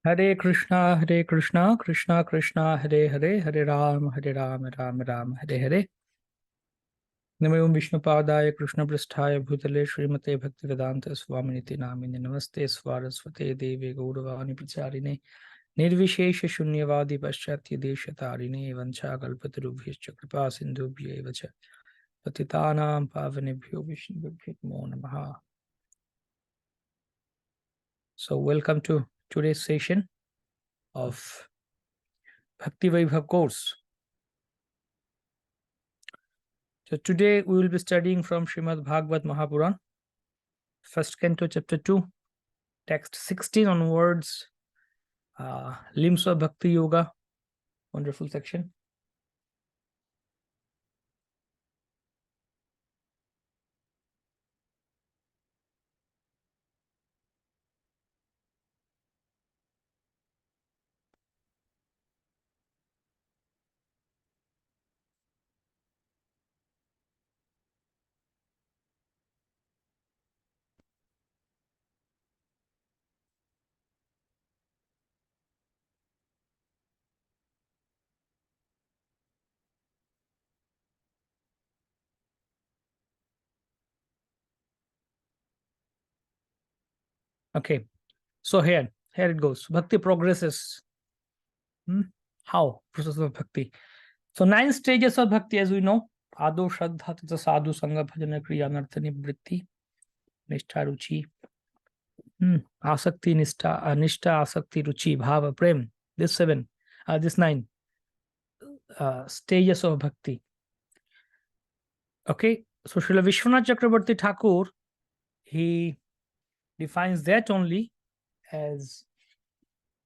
Hare Krishna, Krishna Krishna, Hare Hare, Hare Ram, Ram Ram, Hare Hare. Namo Vishnu Padaya Krishna Prasthaya Bhutale Srimate Bhaktivedanta Swaminiti Namine Namaste Saraswate Devi Gauravani Picharine Nirvishesha Shunyavadi Paschatya Deshatarine Vancha Kalpatarubhyascha Kripa Sindhubhya Evacha Patitanam Pavanebhyo Vishnubhyo Namo Namaha. So welcome to today's session of Bhakti Vaibhava course. So today we will be studying from Srimad Bhagavad Mahapuran, first canto, chapter 2, text 16 onwards, limbs of Bhakti Yoga, wonderful section. Okay, so here it goes. Bhakti progresses. How? Process of Bhakti. So 9 stages of Bhakti, as we know. Ado Shraddha Tata Sadhu Sangha Bhajana Kriya Nartani Vritti Nishtha Ruchi Asakti Nishtha Asakti Ruchi Bhava Prem. This 9 stages of Bhakti. Okay, so Srila Vishwanath Chakrabarti Thakur, he defines that only as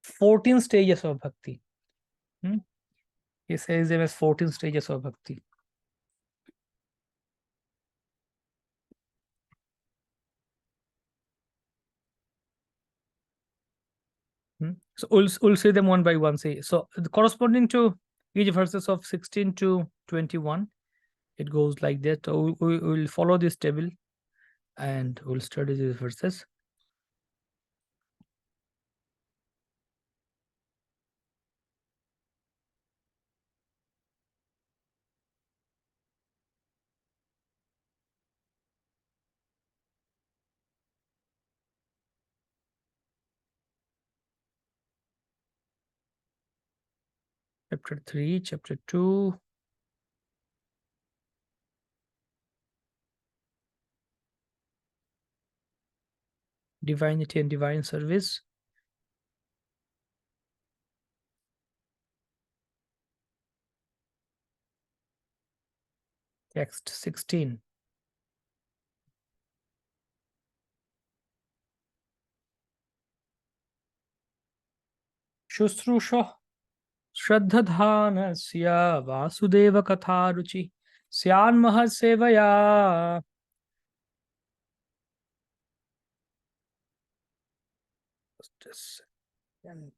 14 stages of Bhakti. He says them as 14 stages of Bhakti. So we'll say them one by one. So corresponding to each verses of 16 to 21, it goes like that. So we will follow this table and we'll study these verses. Chapter 3, Chapter 2. Divinity and Divine Service. Text 16. Shushrusha Shraddhadhanasya Vasudeva Katharuchi Syanmahasevaya. Just a second.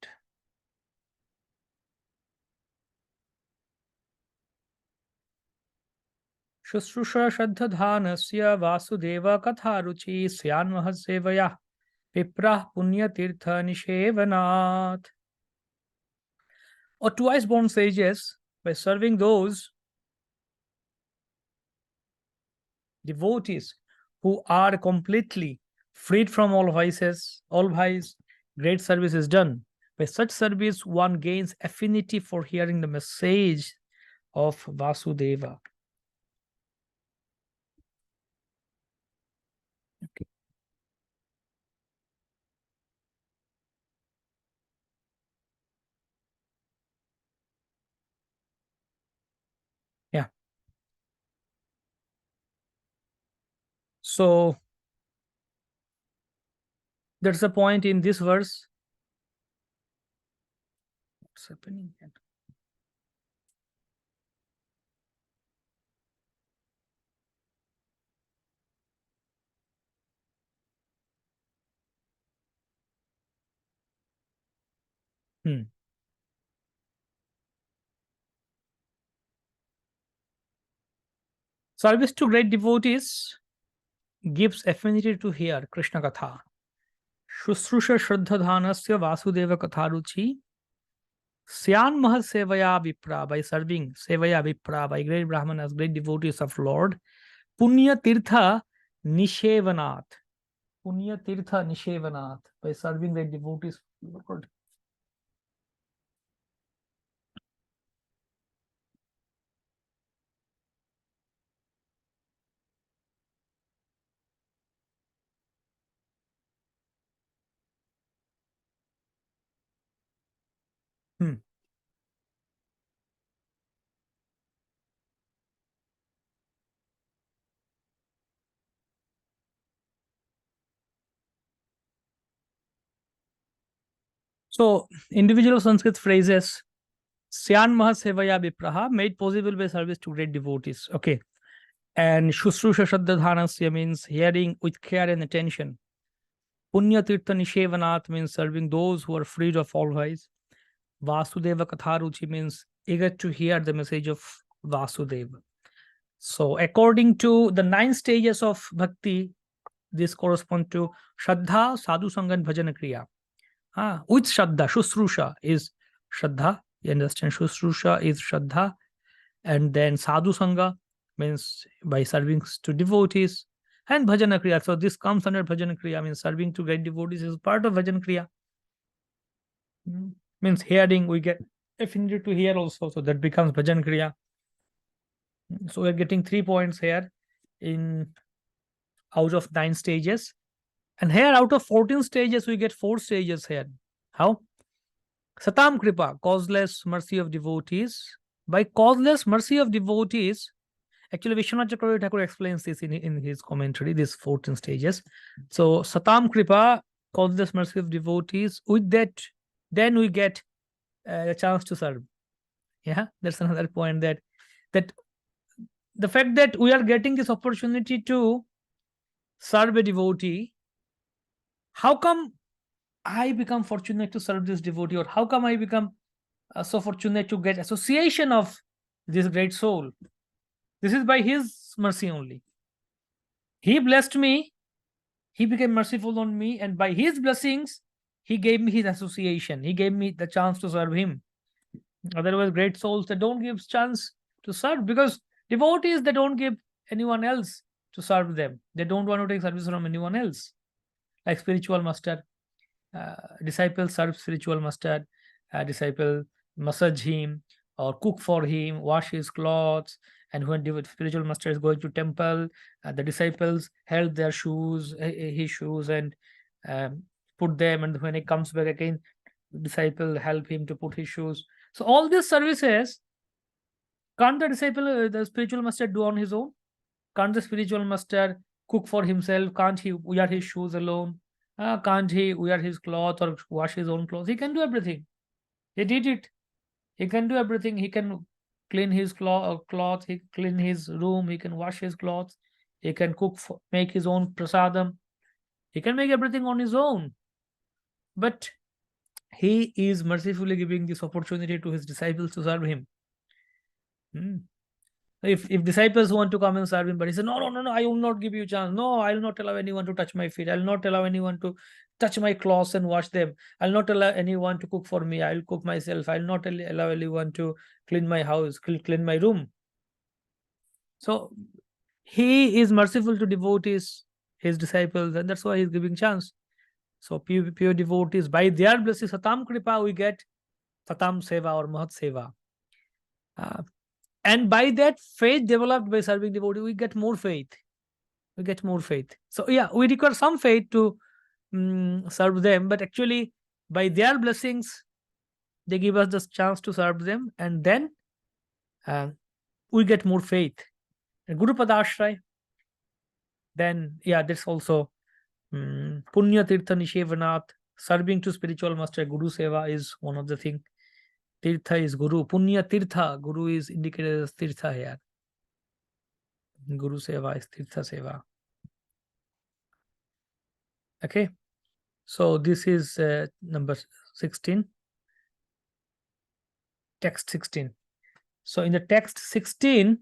Shushrusha Shraddhadhanasya Vasudeva Katharuchi Syanmahasevaya Viprah Punyatirtha Nishevanat. Or twice born sages, by serving those devotees who are completely freed from all vices, great service is done. By such service, one gains affinity for hearing the message of Vasudeva. Okay. Yeah. So that's the point in this verse. What's happening here? Service to great devotees gives affinity to hear Krishna Katha. Shusrusha Shraddhadhanasya Vasudeva Katharuchi Syan Mahad Sevaya Vipra, by serving Sevaya Vipra, by great Brahmanas, great devotees of Lord. Punya Tirtha Nishevanath. Punya Tirtha Nishevanath, by serving great devotees of Lord. Hmm. So, individual Sanskrit phrases Syan Mahasevaya Vipraha, made possible by service to great devotees. Okay. And Shusrusha Shraddhadhanasya means hearing with care and attention. Punya Tirtha Nishevanath means serving those who are freed of all vice. Vasudeva Katharuchi means eager to hear the message of Vasudeva. So, according to the 9 stages of bhakti, this corresponds to Shraddha, Sadhu Sangha, and Bhajana Kriya. With Shraddha, Shusrusha is Shraddha. You understand? Shusrusha is Shraddha. And then Sadhu Sangha means by serving to devotees. And Bhajana Kriya. So this comes under Bhajana Kriya, means serving to great devotees is part of Bhajana Kriya. Means hearing, we get affinity to hear also. So that becomes Bhajan Kriya. So we're getting 3 points here in out of 9 stages. And here out of 14 stages, we get 4 stages here. How? Satam Kripa, causeless mercy of devotees. By causeless mercy of devotees, actually Vishwanath Chakravarti Thakur explains this in his commentary, these 14 stages. So Satam Kripa, causeless mercy of devotees, with that, then we get a chance to serve. Yeah, that's another point, that the fact that we are getting this opportunity to serve a devotee, how come I become fortunate to serve this devotee, or how come I become so fortunate to get association of this great soul? This is by his mercy only. He blessed me, he became merciful on me, and by his blessings, he gave me his association. He gave me the chance to serve him. Otherwise, great souls, they don't give chance to serve, because devotees, they don't give anyone else to serve them. They don't want to take service from anyone else. Like spiritual master, disciple serve spiritual master, disciple massage him or cook for him, wash his clothes. And when the spiritual master is going to temple, the disciples held their shoes, his shoes, and put them. And when he comes back again, disciple help him to put his shoes. So all these services, can't the disciple, the spiritual master, do on his own? Can't the spiritual master cook for himself? Can't he wear his shoes alone? Can't he wear his cloth or wash his own clothes? He can do everything. He did it. He can do everything. He can clean his cloth. He clean his room. He can wash his clothes. He can cook, make his own prasadam. He can make everything on his own. But he is mercifully giving this opportunity to his disciples to serve him. If disciples want to come and serve him, but he said, no, I will not give you a chance. No, I will not allow anyone to touch my feet. I will not allow anyone to touch my clothes and wash them. I'll not allow anyone to cook for me. I'll cook myself. I'll not allow anyone to clean my house, clean my room. So he is merciful to devotees, his disciples, and that's why he's giving chance. So pure devotees, by their blessing, Satam Kripa, we get Satam Seva or Mahat Seva. And by that faith developed by serving devotee, we get more faith. We get more faith. So yeah, we require some faith to serve them, but actually by their blessings, they give us the chance to serve them, and then we get more faith. And Guru Padashray, then yeah, that's also Punya Tirtha Nishevanath, serving to spiritual master. Guru Seva is one of the things. Tirtha is Guru. Punya Tirtha, Guru is indicated as Tirtha here. Guru Seva is Tirtha Seva. Okay. So this is number 16. Text 16. So in the text 16,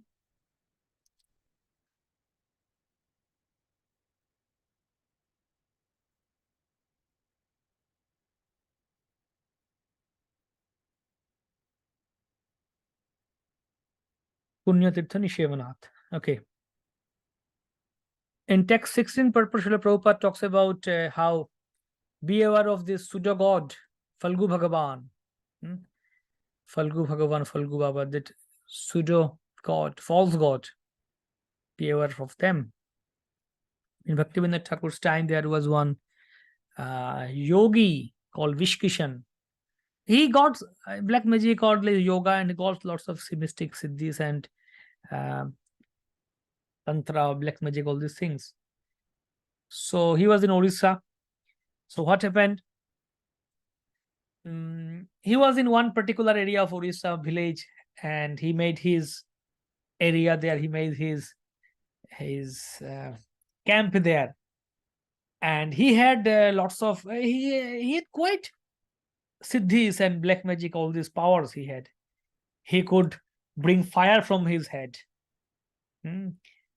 Punyatirtha Nishevanath. Okay. In text 16, Purport Srila Prabhupada talks about how be aware of this pseudo god, Falgu Bhagavan. Falgu Bhagavan, Falgu Baba, that pseudo god, false god. Be aware of them. In Bhaktivinoda Thakur's time, there was one yogi called Vishkishan. He got black magic called like yoga, and he got lots of mystic siddhis and tantra, black magic, all these things. So he was in Orissa. So what happened? He was in one particular area of Orissa village, and he made his area there. He made his camp there, and he had lots of he had quite siddhis and black magic, all these powers he had. He could bring fire from his head.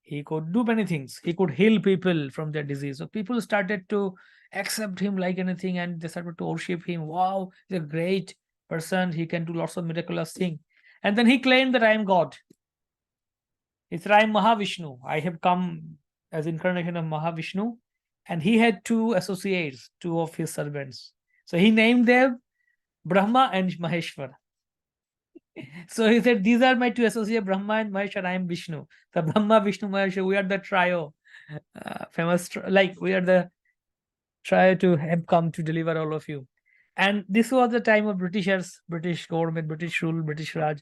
He could do many things. He could heal people from their disease. So people started to accept him like anything, and they started to worship him. Wow, he's a great person. He can do lots of miraculous things. And then he claimed that I am God. It's I am Mahavishnu. I have come as incarnation of Mahavishnu. And he had two associates, two of his servants. So he named them Brahma and Maheshwar. So he said, these are my two associates, Brahma and Maheshwar. I am Vishnu. The Brahma, Vishnu, Maheshwar, we are the trio. Famous, like we are the trio to have come to deliver all of you. And this was the time of Britishers, British government, British rule, British Raj.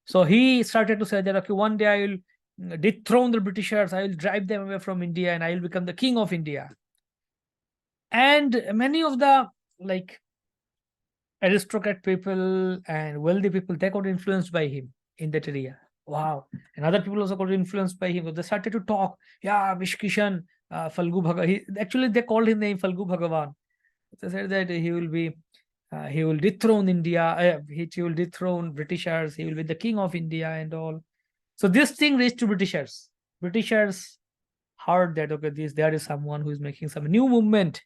So he started to say that, okay, one day I will dethrone the Britishers, I will drive them away from India, and I will become the king of India. And many of the like aristocrat people and wealthy people, they got influenced by him in that area. Wow. And other people also got influenced by him. So they started to talk, yeah, Vishkishan, Falgu Bhagavan. Actually, they called his name Falgu Bhagavan. They said that he will dethrone India, he will dethrone Britishers, he will be the king of India and all. So this thing reached to Britishers. Britishers heard that, okay, there is someone who is making some new movement.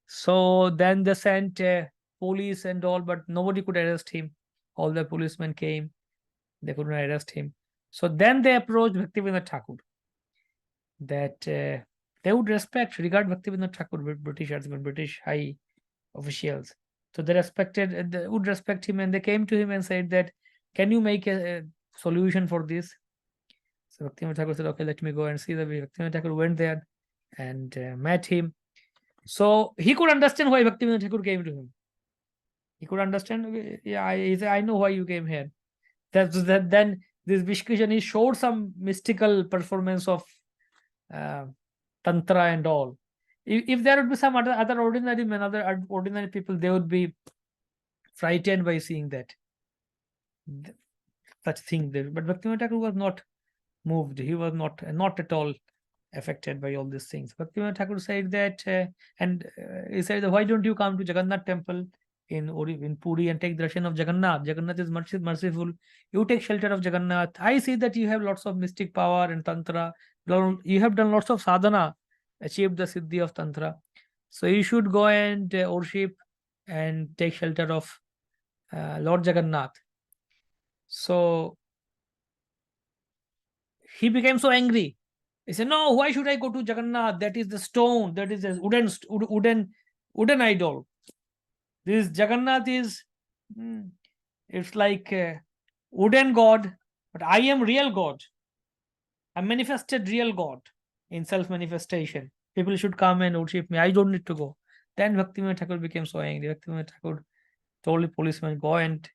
So then they sent police and all, but nobody could arrest him. All the policemen came, they couldn't arrest him. So then they approached Bhaktivinoda Thakur that they would regard Bhaktivinoda Thakur, Britishers, British high officials. So they would respect him, and they came to him and said that, can you make a solution for this? So Bhaktivinoda Thakur said, okay, let me go and see. The Bhaktivinoda Thakur went there and met him. So he could understand why Bhaktivinoda Thakur came to him. He could understand, yeah, he said, I know why you came here. Then this Vishkishan, he showed some mystical performance of tantra and all. If there would be some other ordinary men, other ordinary people, they would be frightened by seeing that such thing there. But Bhaktivinoda Thakur was not moved. He was not at all affected by all these things. Bhaktivinoda Thakur said that, he said, why don't you come to Jagannath temple in Puri and take darshan of Jagannath? Jagannath is merciful. You take shelter of Jagannath. I see that you have lots of mystic power and tantra. You have done lots of sadhana, achieved the siddhi of tantra. So you should go and worship and take shelter of Lord Jagannath. So he became so angry. He said, no, why should I go to Jagannath? That is the stone, that is a wooden idol. This Jagannath is, it's like a wooden god, but I am real God. I manifested real God in self-manifestation. People should come and worship me. I don't need to go. Then Bhaktivinoda Thakur became so angry. Bhaktivinoda Thakur told the policeman, go and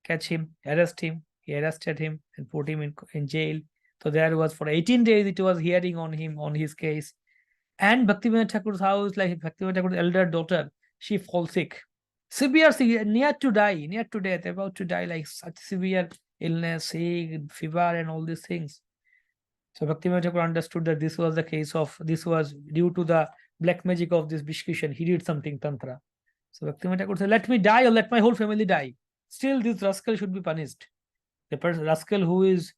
catch him, arrest him. He arrested him and put him in jail. So there was, for 18 days, it was hearing on him, on his case. And Bhaktivinoda Thakur's house, like Bhaktivinoda Thakur's elder daughter, she falls sick. Severe, near to death, about to die, like such severe illness, sick, fever, and all these things. So Bhaktivinoda Thakur understood that this was due to the black magic of this Vishkishan. He did something tantra. So Bhaktivinoda Thakur said, let me die or let my whole family die. Still, this rascal should be punished. The rascal who is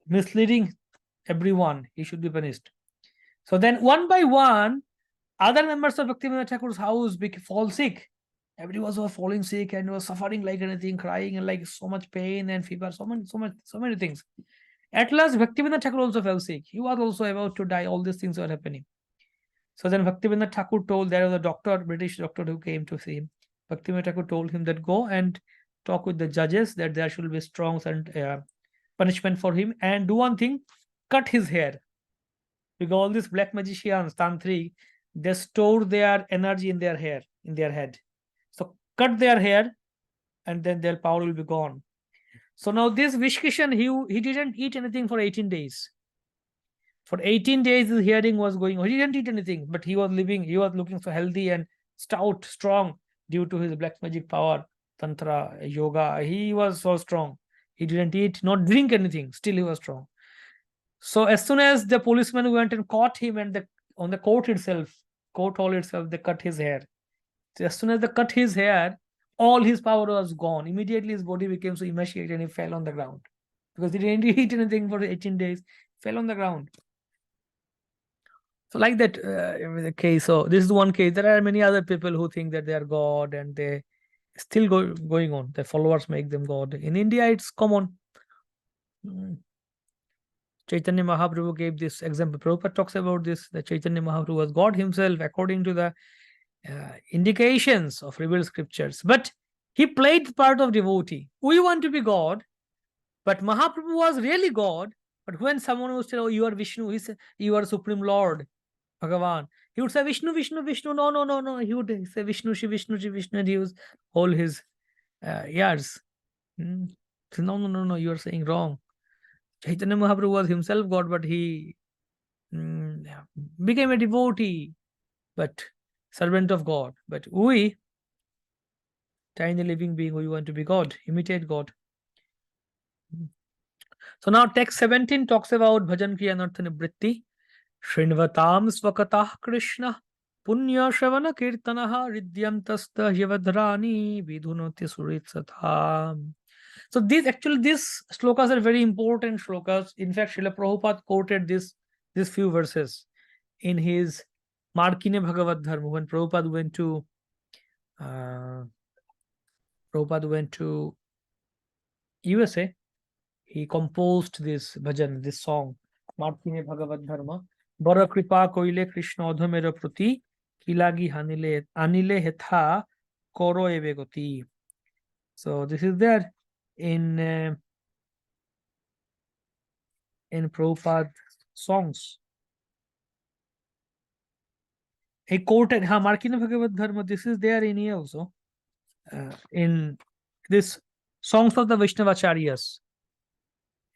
misleading everyone, he should be punished. So then one by one, other members of Bhaktivinoda Thakur's house fall sick, Everyone was falling sick and was suffering like anything, crying and like so much pain and fever, so many things. At last, Bhaktivinoda Thakur also fell sick. He was also about to die. All these things were happening. So then Bhaktivinoda Thakur told, there was a doctor, British doctor who came to see him. Bhaktivinoda Thakur told him that go and talk with the judges that there should be strong punishment for him, and do one thing, cut his hair. Because all these black magicians, tantric, they store their energy in their hair, in their head. So cut their hair, and then their power will be gone. So now this Vishkishan, he didn't eat anything for 18 days. For 18 days, his hearing was going on. He didn't eat anything, but he was looking so healthy and stout, strong, due to his black magic power, tantra, yoga. He was so strong. He didn't eat, not drink anything. Still, he was strong. So as soon as the policeman went and caught him, and on the court hall itself, they cut his hair. So as soon as they cut his hair, all his power was gone. Immediately, his body became so emaciated and he fell on the ground because he didn't eat anything for 18 days. Fell on the ground. So like that the case. So this is one case. There are many other people who think that they are God, and they still going on. Their followers make them God. In India, it's common. Chaitanya Mahaprabhu gave this example. Prabhupada talks about this, that Chaitanya Mahaprabhu was God himself according to the indications of revealed scriptures. But he played the part of devotee. We want to be God, but Mahaprabhu was really God. But when someone would say, oh, you are Vishnu, he said, you are Supreme Lord, Bhagavan. He would say, Vishnu, Vishnu, Vishnu. No, no, no, no. He would say, Vishnu, Shiv, Vishnu, Shiv, Vishnu. And he was all his years. So, no, no, no, no. You are saying wrong. Chaitanya Mahaprabhu was himself God, but he became a devotee, but servant of God. But we, tiny living being, we want to be God, imitate God. So now text 17 talks about Bhajan Kriya Anartha Nibritti. Shrinvatam Svakatah Krishna Punya Shavana Kirtanaha Ridyantasta Yavadrani Vidhunoti Suritsatham. So these slokas are very important slokas. In fact, Srila Prabhupada quoted these few verses in his Markine Bhagavad Dharma. When Prabhupada went to USA, he composed this bhajan, this song, Markine Bhagavad Dharma. Bara kripa koile Krishna odhamera prati kilagi anile hetha koro evegoti. So this is there in Prabhupada songs. He quoted Markine Bhagavad Dharma. This is there in here also. In this songs of the Vaishnavacharyas,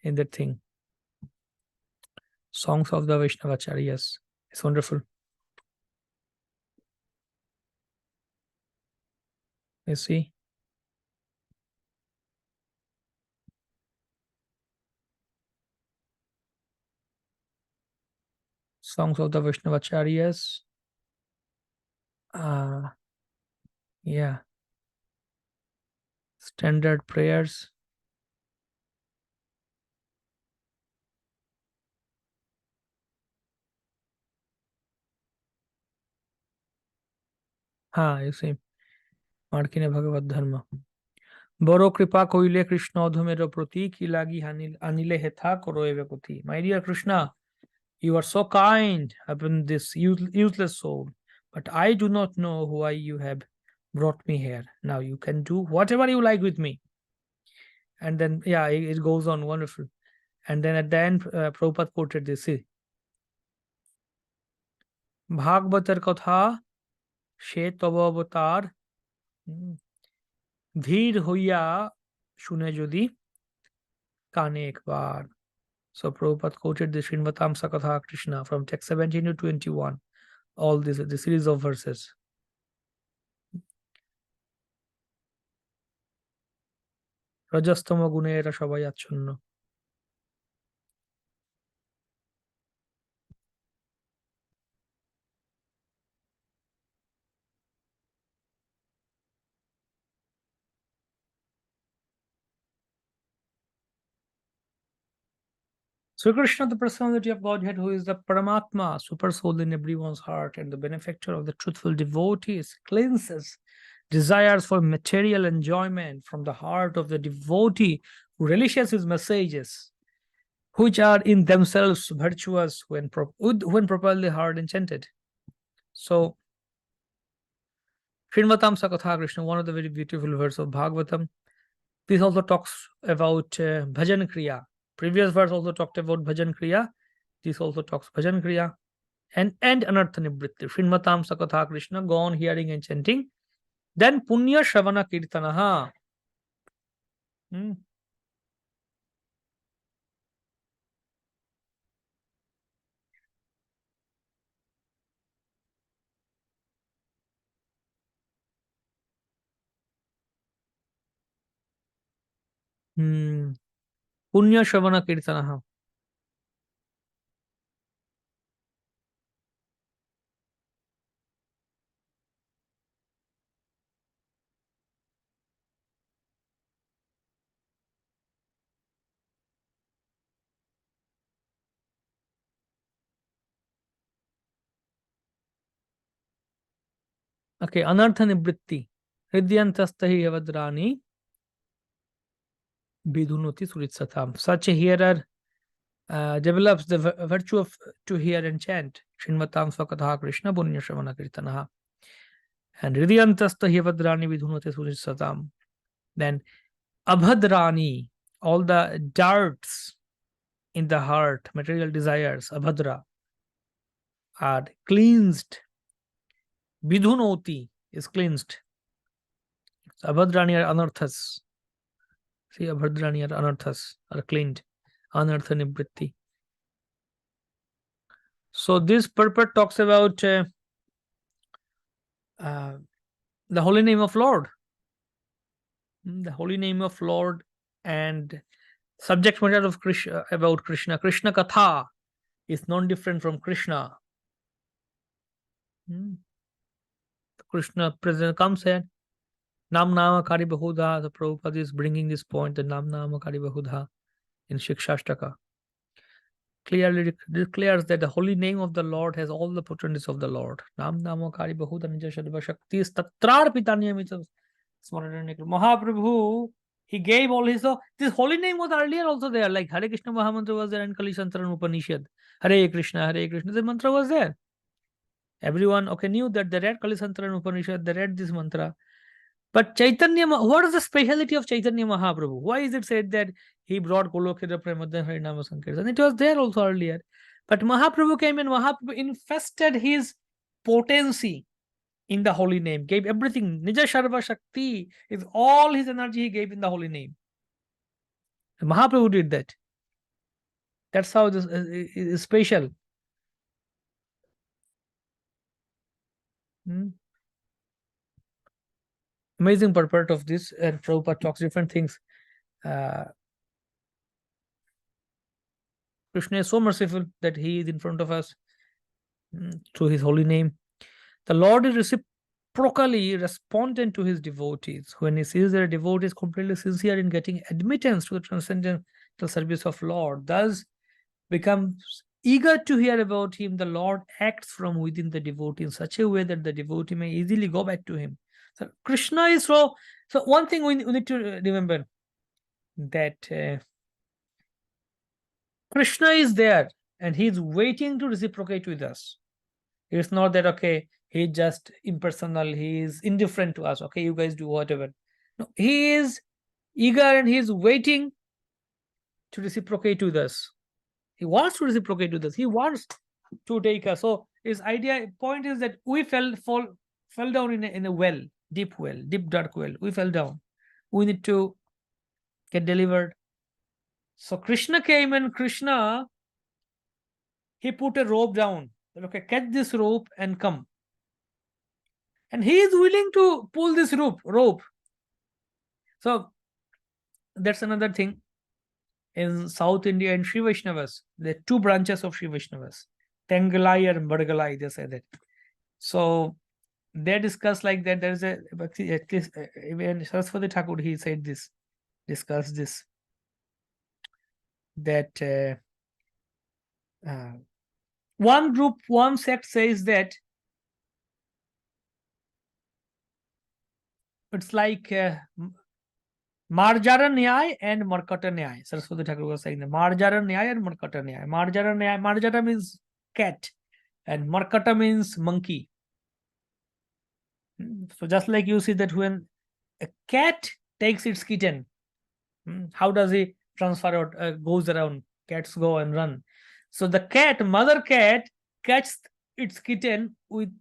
in that thing. Songs of the Vaishnavacharyas. It's wonderful. You see. Songs of the Vaishnavacharyas. Yeah. Standard prayers. You see. Markine Bhagavad Dharma. Boro kripa koile Krishna odhamera prati ki lagi anile hetha koro evekoti. My dear Krishna, you are so kind upon this useless soul, but I do not know why you have brought me here. Now you can do whatever you like with me. And then, it goes on wonderful. And then at the end, Prabhupada quoted this. See, Bhagavatar Katha She Tava Avatar Dhir Hoya Shune Jodi Kane Ekbar. So Prabhupada quoted the Srinvatam Sakatha Krishna from text 17 to 21. All this, the series of verses. Rajastama Gunera Shabayachunno. Sri Krishna, the personality of Godhead, who is the Paramatma, super soul in everyone's heart, and the benefactor of the truthful devotees, cleanses desires for material enjoyment from the heart of the devotee who relishes his messages, which are in themselves virtuous when properly heard and chanted. So, Srinvatam Sakatha Krishna, one of the very beautiful verses of Bhagavatam. This also talks about Bhajan Kriya. Previous verse also talked about Bhajan Kriya. This also talks Bhajan Kriya and Anartha Nibritti. Srinvatam Sakatha Krishna, go on hearing and chanting. Then Punya Shravana Kirtanaha. Hmm. Punya Shravana Kirtanaha. Okay, Anartha Nibritti. Hridyantastahi Yavadrani Bidhunoti Suritsatam. Such a hearer develops the virtue of to hear and chant. Shinvatam Swakatha Krishna Punya Shravana Kirtanaha. And Hridyantasta Yavadrani Bidhunoti Suritsatam. Then Abhadrani, all the darts in the heart, material desires, Abhadra, are cleansed. Vidhunoti is cleansed. Abhadrani are anarthas. See, Abhadrani are anarthas, are cleaned. Anartha Nibritti. So this purport talks about the holy name of Lord. The holy name of Lord and subject matter of Krishna, about Krishna. Krishna Katha is non different from Krishna. Krishna present comes here. Nam Nama Kari Bahudha. The Prabhupada is bringing this point, the Nam Nama Kari Bahudha in Shikshashtaka. Clearly declares that the holy name of the Lord has all the potencies of the Lord. Nam Nama Kari Bahudha Nija Shadva Shakti Tatrar Pitanyamita Mahaprabhu, he gave all his. So this holy name was earlier also there, like Hare Krishna Mahamantra was there and Kalishantaran Upanishad. Hare Krishna, the mantra was there. Everyone knew that they read Kalishantaran Upanishad, they read this mantra. But Chaitanya, what is the speciality of Chaitanya Mahaprabhu? Why is it said that he brought Golokira Premadan Harinama Sankirtan? It was there also earlier. But Mahaprabhu came and Mahaprabhu infested his potency in the holy name, gave everything. Nija Sharva Shakti is all his energy he gave in the holy name. And Mahaprabhu did that. That's how this is special. Amazing purport of this, and Prabhupada talks different things. Krishna is so merciful that he is in front of us through his holy name. The Lord is reciprocally respondent to his devotees. When he sees that a devotee is completely sincere in getting admittance to the transcendental service of Lord, thus becomes eager to hear about him, the Lord acts from within the devotee in such a way that the devotee may easily go back to him. So Krishna is so one thing we need to remember, that Krishna is there and he's waiting to reciprocate with us. It's not that, he's just impersonal, he is indifferent to us. You guys do whatever. No, he is eager and he's waiting to reciprocate with us. He wants to reciprocate with us. He wants to take us. So his point is that we fell down in a well, deep dark well. We fell down. We need to get delivered. So Krishna came, and Krishna, he put a rope down. Catch this rope and come. And he is willing to pull this rope. So that's another thing. In South India and Sri Vaishnavas, there are two branches of Sri Vaishnavas, Tengalai and Badgalai, they say that. So they discuss like that. There is at least even Saraswati Thakur, he said this, discussed this, that one sect says that it's like Marjara Nyay and Markata Nyay. Saraswati Thakur was saying that Marjara Nyay and Markata Nyay. Marjara Nyay, Marjara means cat, and Markata means monkey. So just like you see that when a cat takes its kitten, how does he transfer out, goes around? Cats go and run. So the cat, mother cat, catches its kitten with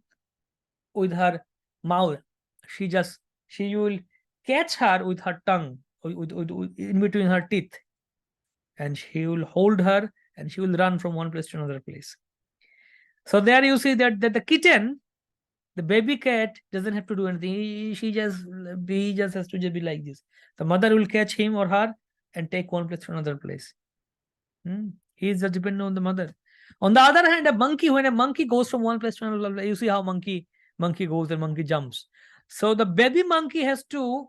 her mouth. She will catch her with her tongue, with in between her teeth, and she will hold her and she will run from one place to another place. So there you see that the kitten, the baby cat, doesn't have to do anything. He just has to just be like this. The mother will catch him or her and take one place to another place. He is just dependent on the mother. On the other hand, when a monkey goes from one place to another place, you see how monkey goes and monkey jumps. So the baby monkey has to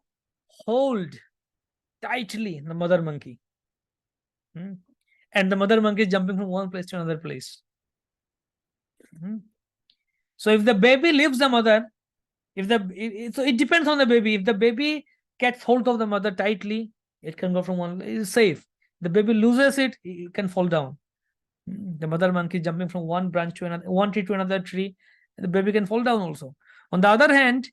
hold tightly the mother monkey. And the mother monkey is jumping from one place to another place. So if the baby leaves the mother, so it depends on the baby. If the baby gets hold of the mother tightly, it can go from one, it's safe. The baby loses it, it can fall down. The mother monkey jumping from one branch to another, one tree to another tree, the baby can fall down also. On the other hand,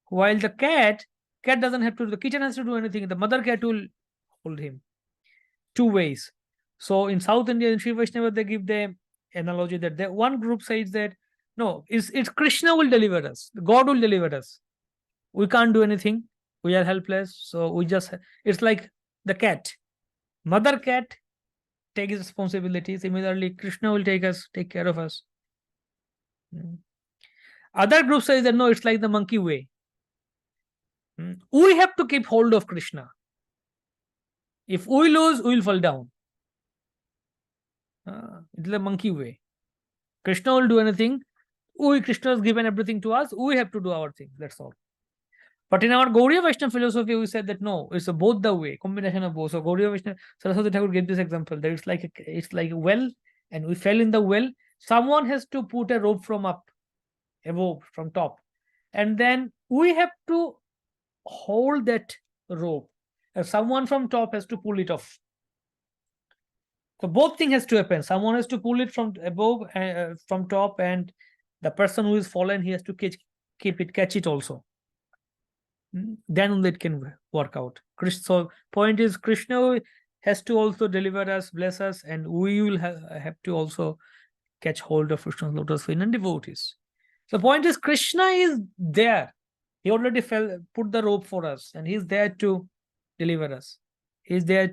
while the cat doesn't have to, the kitten has to do anything. The mother cat will hold him. Two ways. So in South India, in Sri Vaishnava, they give the analogy that one group says that no, it's Krishna will deliver us. God will deliver us. We can't do anything. We are helpless. So it's like the cat. Mother cat takes responsibilities. Similarly, Krishna will take care of us. Other group says that no, it's like the monkey way. We have to keep hold of Krishna. If we lose, we will fall down. It's the monkey way. Krishna will do anything. Krishna has given everything to us. We have to do our thing. That's all. But in our Gauriya Vaishnava philosophy, we said that no, it's both the way, combination of both. So Gauriya Vaishnava, Saraswati Thakur gave this example that it's like a well, and we fell in the well. Someone has to put a rope from above, from top, and then we have to hold that rope. And someone from top has to pull it off. So both things has to happen. Someone has to pull it from above, from top, and the person who is fallen, he has to catch it also. Then only it can work out. So point is, Krishna has to also deliver us, bless us, and we will have to also catch hold of Krishna's lotus feet and devotees. The point is, Krishna is there. He already put the rope for us, and he's there to deliver us. He's there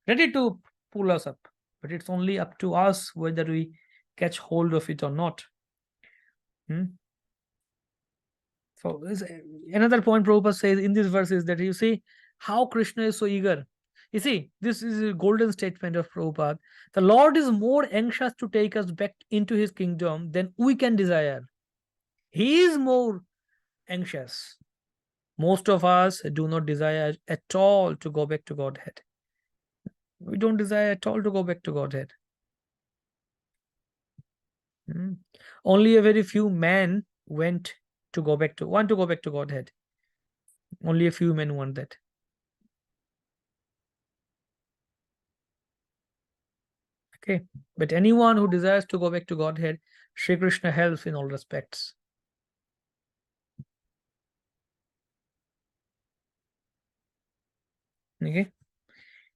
ready to pull us up. But it's only up to us whether we catch hold of it or not. So another point Prabhupada says in this verse is that you see how Krishna is so eager. You see, this is a golden statement of Prabhupada. The Lord is more anxious to take us back into his kingdom than we can desire. He is more anxious. Most of us do not desire at all to go back to Godhead. We don't desire at all to go back to Godhead. Only a very few men want to go back to Godhead. Only a few men want that. Okay, but anyone who desires to go back to Godhead, Sri Krishna helps in all respects. Okay,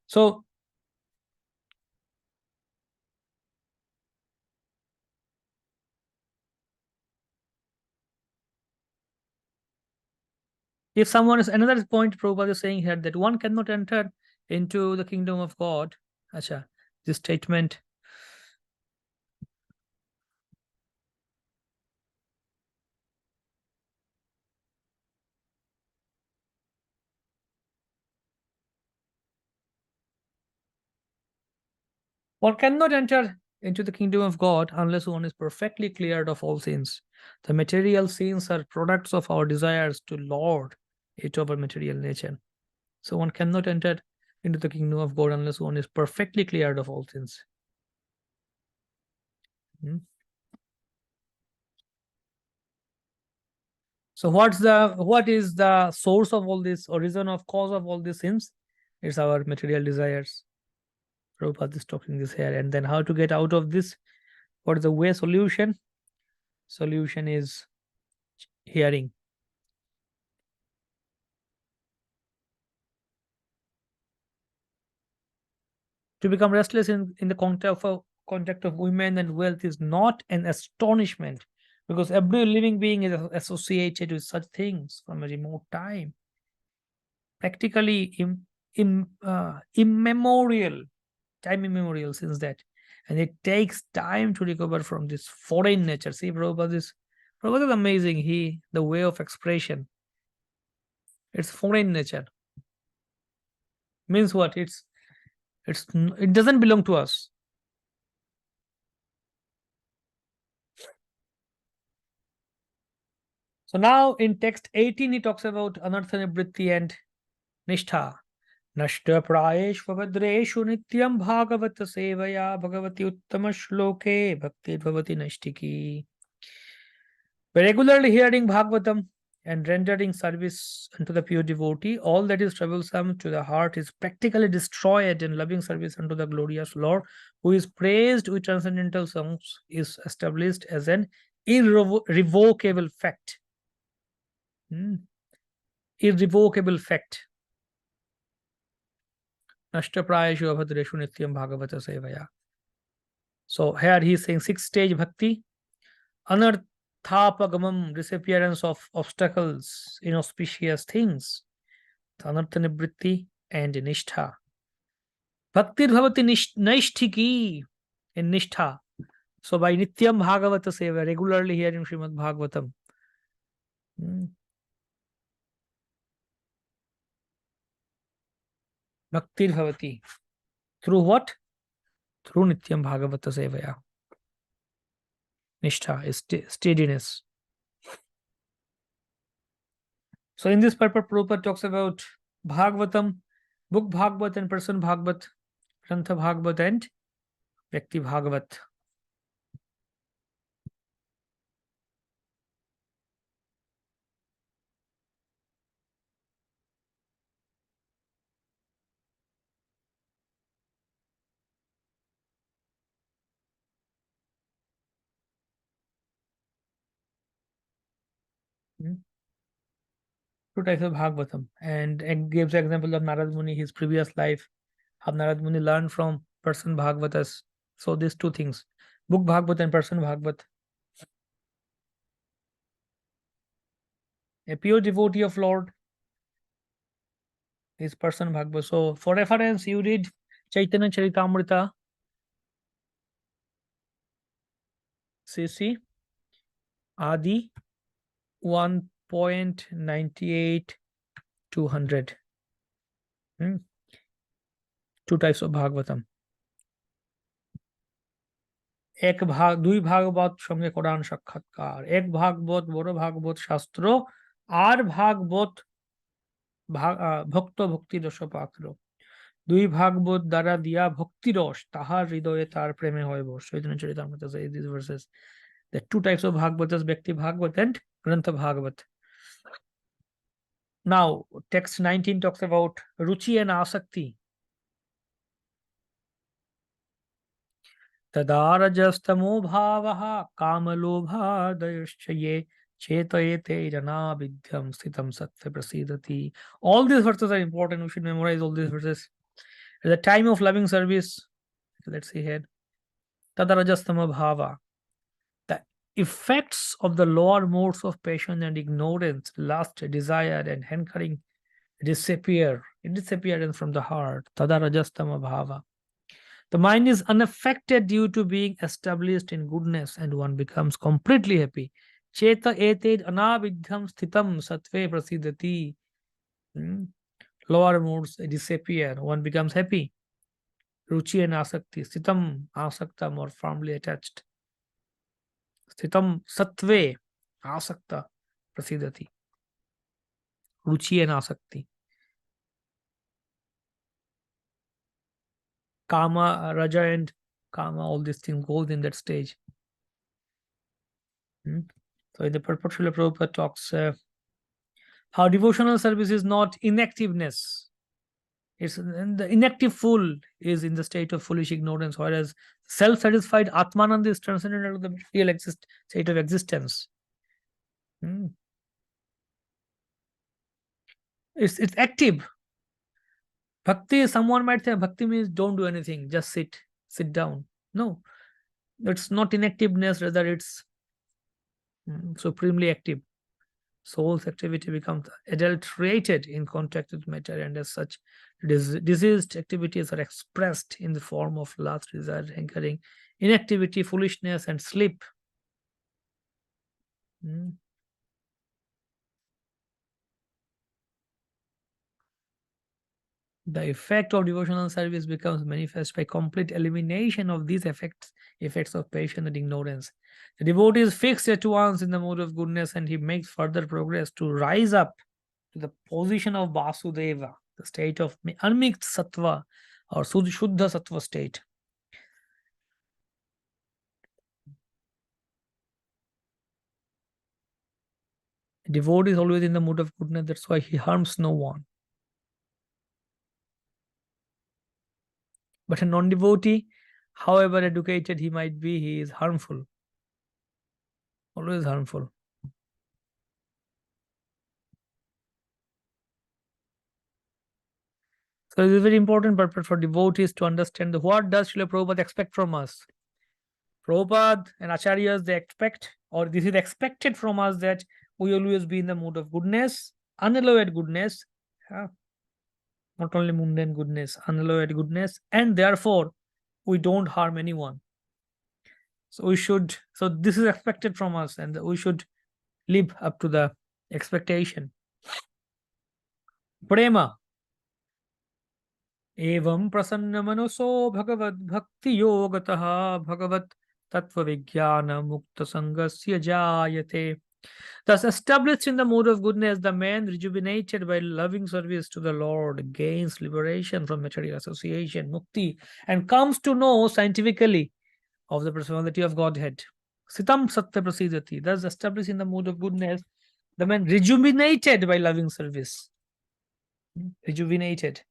so if someone is, another point Prabhupada is saying here, that one cannot enter into the kingdom of God. Acha, this statement. One cannot enter into the kingdom of God unless one is perfectly cleared of all sins. The material sins are products of our desires to lord it over material nature. So one cannot enter into the kingdom of God unless one is perfectly cleared of all sins. So what is the source of all this, origin of cause of all these sins? It's our material desires. Prabhupada is talking this here. And then how to get out of this? What is the way solution? Solution is hearing. To become restless in the contact of women and wealth is not an astonishment, because every living being is associated with such things from a remote time. Practically immemorial, time immemorial since that. And it takes time to recover from this foreign nature. See, Prabhupada is amazing. The way of expression, it's foreign nature. Means what? It doesn't belong to us. So now in text 18, he talks about anartha nivritti and nishtha. Nashta prayeshvabhadreshu nityam bhagavata sevaya bhagavati uttama shloke bhakti bhavati nashtiki. By regularly hearing Bhagavatam and rendering service unto the pure devotee, all that is troublesome to the heart is practically destroyed, and loving service unto the glorious Lord, who is praised with transcendental songs, is established as an irrevocable fact. Irrevocable fact. Nashtaprayashu abhadreshu nityam bhagavata sevaya. So here he is saying 6-stage bhakti, anarthapagamam, disappearance of obstacles, inauspicious things, anartha nivritti and nishtha. Bhakti bhavati naishtiki, in nishtha. So by nityam bhagavata seva, regularly hearing Srimad Bhagavatam. Bhakti bhavati. Through what? Through nityam bhagavata sevaya. Nishtha is steadiness. So in this purport, Prabhupada talks about Bhagavatam, book Bhagavat and person Bhagavat, Grantha Bhagavat and Bhakti Bhagavat. Two types of Bhagavatam, and it gives the example of Narad Muni, his previous life, how Narad Muni learned from person Bhagavatas. So these two things, book Bhagavat and person Bhagavat. A pure devotee of Lord is person Bhagavat. So for reference, you read Chaitanya Charitamrita, CC, Adi, 1.98 200. Two types of Bhagavatam. এক ভাগ, দুই ভাগবত সঙ্গে কোরআন সাক্ষাৎকার, এক ভাগবত বড় ভাগবত শাস্ত্র, আর ভাগবত ভক্ত ভক্তি রস পাত্র। দুই ভাগবত দ্বারা দিয়া ভক্তি রস, তাহার হৃদয়ে তার প্রেমে হয় বস। Chaitanya Charitamrita says these verses. There are two types of Bhagavatas, Bhakti Bhagavat and Grantha Bhagavat. Now, text 19 talks about Ruchi and Asakti. तदारजस्तमो भावः कामलोभादयश्च ये चेतयेते जनाविद्यं स्थितं सत्त्वे प्रसीदति. All these verses are important. We should memorize all these verses. At the time of loving service, let's see here, tadarajastama bhava, the effects of the lower modes of passion and ignorance, lust, desire, and hankering disappear. Disappearance from the heart. Tadarajastama bhava. The mind is unaffected due to being established in goodness, and one becomes completely happy. Cheta eted anavidhyam sthitam sattve prasidati. Lower moods disappear, one becomes happy. Ruchi and asakti, sthitam, asakta, more firmly attached. Sthitam sattve, asakta, prasidati. Ruchi and asakti. Kama, raja and kama, all these things goes in that stage. So in the purport, Srila Prabhupada talks How devotional service is not inactiveness. It's the inactive fool is in the state of foolish ignorance, whereas self-satisfied Atmananda is transcendent to the real state of existence. Hmm. It's active. Bhakti, someone might say bhakti means don't do anything, just sit down. No, it's not inactiveness, rather it's supremely active. Soul's activity becomes adulterated in contact with matter, and as such, diseased activities are expressed in the form of lust, desire, hankering, inactivity, foolishness, and sleep. Hmm. The effect of devotional service becomes manifest by complete elimination of these effects of passion and ignorance. The devotee is fixed at once in the mode of goodness, and he makes further progress to rise up to the position of Vasudeva, the state of unmixed sattva or Shuddha sattva state. The devotee is always in the mood of goodness, that's why he harms no one. But a non-devotee, however educated he might be, he is harmful, always harmful. So it is very important purpose for devotees to understand what does Srila Prabhupada expect from us. Prabhupada and Acharyas, they expect, or this is expected from us, that we always be in the mood of goodness, unalloyed goodness, not only mundane goodness, unalloyed goodness, and therefore we don't harm anyone. So this is expected from us, and we should live up to the expectation. Prema. एवं प्रसन्न मनसो भगवद भक्ति योगतः भगवत तत्व विज्ञान मुक्त संगस्य जायते. Thus, established in the mode of goodness, the man, rejuvenated by loving service to the Lord, gains liberation from material association, mukti, and comes to know scientifically of the personality of Godhead. Sitam Satya Prasidati. Thus, established in the mode of goodness, the man, rejuvenated by loving service. Rejuvenated.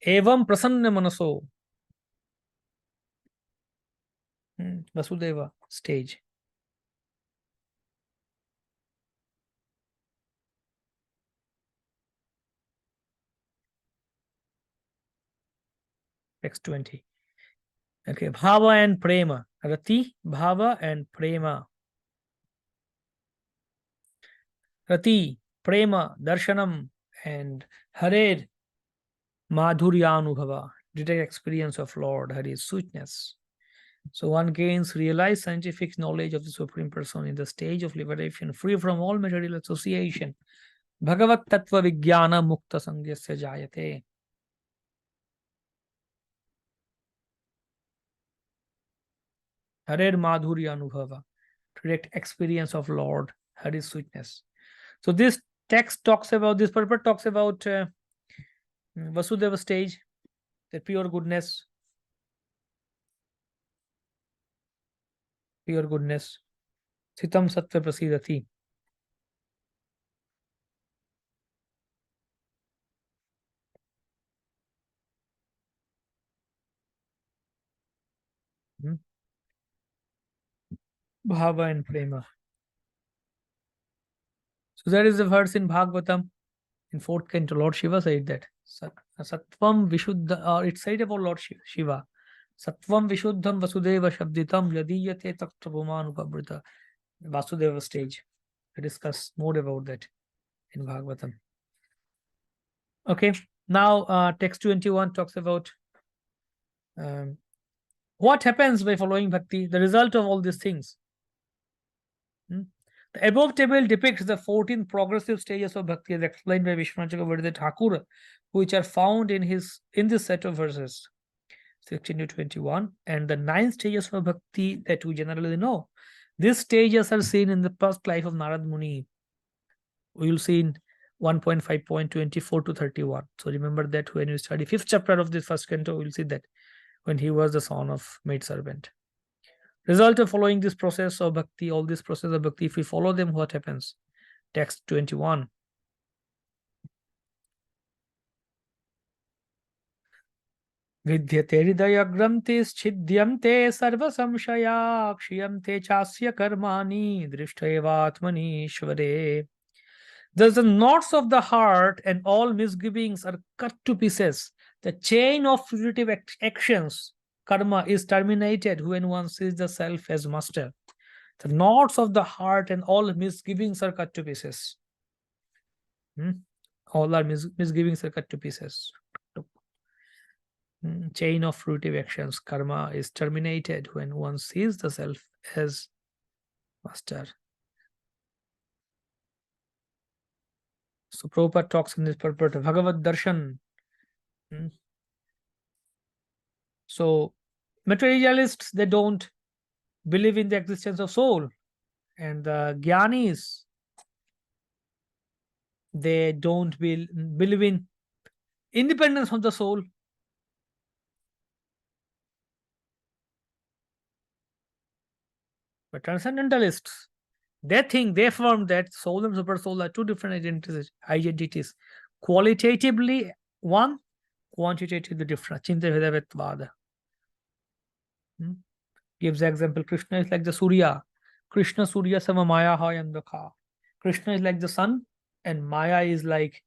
Evam prasanna manaso. Vasudeva stage. Text 20. Okay, Bhava and Prema. Rati, Bhava and Prema. Rati, Prema, Darshanam, and Hared, Madhuryanubhava. Direct experience of Lord Hari's sweetness. So one gains realized scientific knowledge of the Supreme Person in the stage of liberation, free from all material association. Bhagavat Tattva Vijnana Mukta Sangyasya Jayate. Harer Madhurya Anubhava, direct experience of Lord Hari's sweetness. So this text talks about, this purport talks about Vasudeva stage, the pure goodness, Sitam Satya Prasidati. Bhava and Prema. So there is a verse in Bhagavatam, in 4th canto, Lord Shiva said that. Sattvam Vishuddha, or it said about Lord Shiva. Sattvam Vishuddham Vasudeva Shabditam Yadiyate Taktapumanupabrita. Vasudeva stage. We discuss more about that in Bhagavatam. Okay, now text 21 talks about what happens by following bhakti, the result of all these things. The above table depicts the 14 progressive stages of bhakti as explained by Vishwanath Chakravarti Thakur, which are found in this set of verses, 16 to 21, and the 9 stages of bhakti that we generally know. These stages are seen in the past life of Narad Muni. We will see in 1.5.24 to 31. So remember that when you study 5th chapter of this first canto, we will see that when he was the son of maidservant. Result of following this process of bhakti, all this process of bhakti, if we follow them, what happens? Text 21. Vidyate hridaya grantis chhidyante sarva samshaya kshiyante chasya karmani drishtva atmani ishvare. Thus the knots of the heart and all misgivings are cut to pieces. The chain of fruitive actions, karma, is terminated when one sees the self as master. The knots of the heart and all misgivings are cut to pieces. All our misgivings are cut to pieces. Chain of fruitive actions, karma, is terminated when one sees the self as master. So Prabhupada talks in this purport of Bhagavad Darshan. So materialists, they don't believe in the existence of soul, and the Gyanis, they don't believe in independence of the soul. But transcendentalists, they think, they affirm that soul and super soul are two different identities. Qualitatively one, quantitatively different. Chinta Vedavetvada. Gives the example, Krishna is like the Surya. Krishna Surya sama Maya hayandaka. Krishna is like the sun, and Maya is like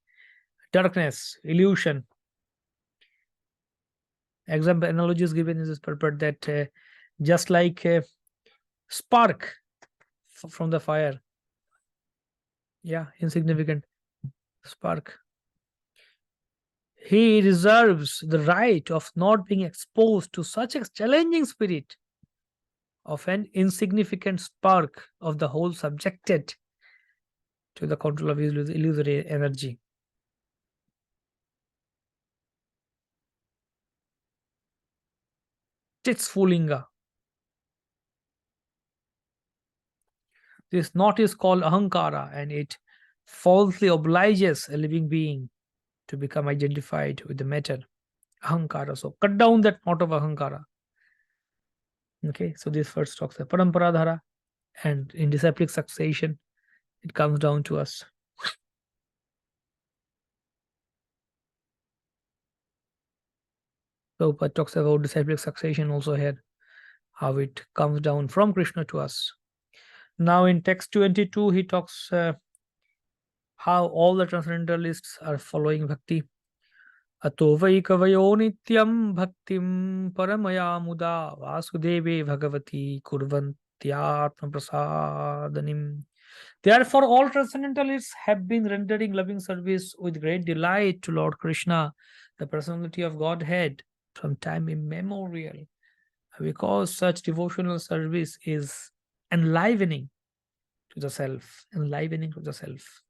darkness, illusion. Example analogy is given in this purport that just like a spark from the fire, insignificant spark, he reserves the right of not being exposed to such a challenging spirit of an insignificant spark of the whole subjected to the control of his illusory energy. Titsfulinga. This knot is called ahankara, and it falsely obliges a living being to become identified with the matter. Ahankara. So cut down that knot of ahankara. Okay, so this first talks of paramparadhara, and in disciplic succession, it comes down to us. So Prabhupada talks about disciplic succession also here, how it comes down from Krishna to us. Now in text 22, he talks how all the transcendentalists are following bhakti. Ato vai kavayo nityam bhaktim paramaya muda vasudeve bhagavati kurvantyatma prasadanim. Therefore, all transcendentalists have been rendering loving service with great delight to Lord Krishna, the personality of Godhead, from time immemorial, because such devotional service is enlivening to the self, enlivening to the self.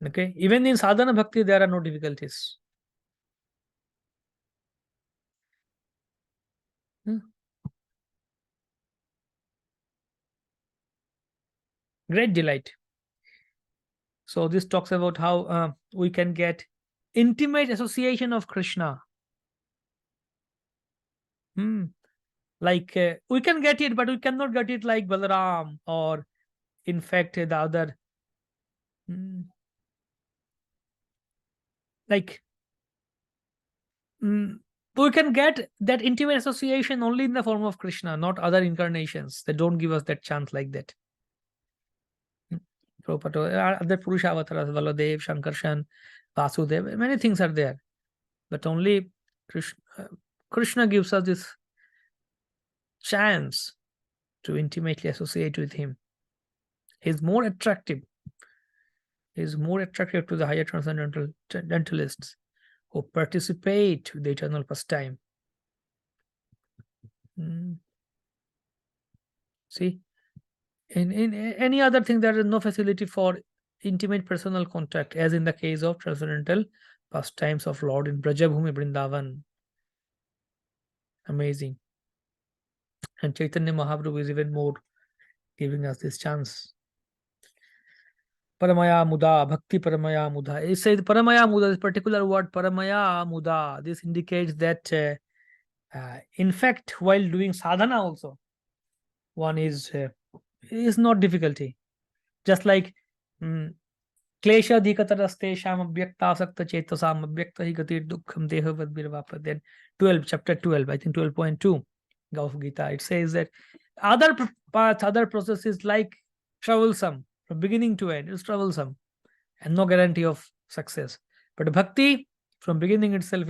Okay, even in sadhana bhakti, there are no difficulties. Great delight. So this talks about how we can get intimate association of Krishna. Like we can get it, but we cannot get it like Balaram, or in fact the other. Like we can get that intimate association only in the form of Krishna, not other incarnations. They don't give us that chance like that. Other Purusha avatars, Valadev, Shankarshan, Vasudev, many things are there. But only Krishna gives us this chance to intimately associate with him. He's more attractive. He's more attractive to the higher transcendentalists who participate with the eternal pastime. See, in any other thing, there is no facility for intimate personal contact, as in the case of transcendental pastimes of Lord in Brajabhumi Vrindavan. Amazing. And Chaitanya Mahaprabhu is even more giving us this chance. Paramaya Muda, Bhakti Paramaya Muda. It says Paramaya Muda, this particular word Paramaya Muda. This indicates that in fact, while doing sadhana also, one is not difficulty. Just like Kleshadhikatarastesham abhyaktasakta chetasam abhyakta hi gatir dukkham dehavat birvapa. Then 12, chapter 12, I think 12.2 of Gita. It says that other paths, other processes like troublesome from beginning to end. It's troublesome and no guarantee of success. But bhakti, from beginning itself,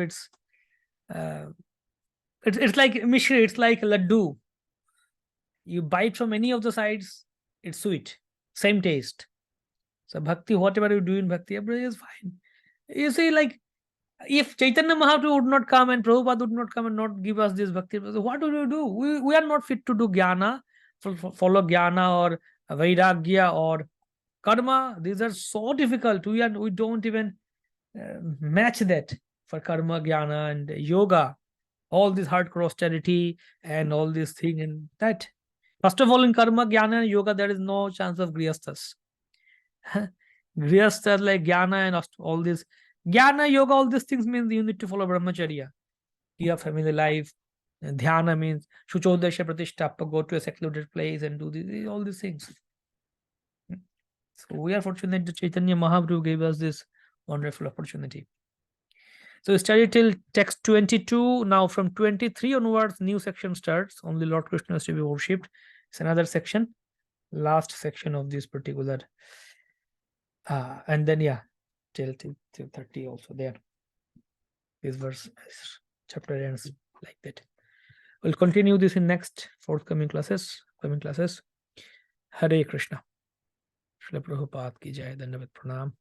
uh, it's like mishri, it's like laddu. You bite from any of the sides, it's sweet, same taste. So bhakti, whatever you do in bhakti, everything is fine. You see, like if Chaitanya Mahaprabhu would not come and Prabhupada would not come and not give us this bhakti, what would you do? We are not fit to do jnana, follow jnana or vairagya or karma. These are so difficult. We don't even match that for karma, jnana, and yoga. All this hardcore austerity and all this thing and that. First of all, in karma, jnana, and yoga, there is no chance of grihasthas. Grihasthas like jnana and all this. Jnana, yoga, all these things means you need to follow brahmacharya. You have family life. Dhyana means Shuchodasha Pratishtapa, go to a secluded place and do all these things. So we are fortunate that Chaitanya Mahaprabhu gave us this wonderful opportunity. So we studied till text 22. Now from 23 onwards, new section starts. Only Lord Krishna is to be worshipped. It's another section, last section of this particular. And then till 30 also there. This verse, chapter ends like that. We'll continue this in next forthcoming classes. Hare Krishna. Srila Prabhupada ki jai. Dandavat pranam.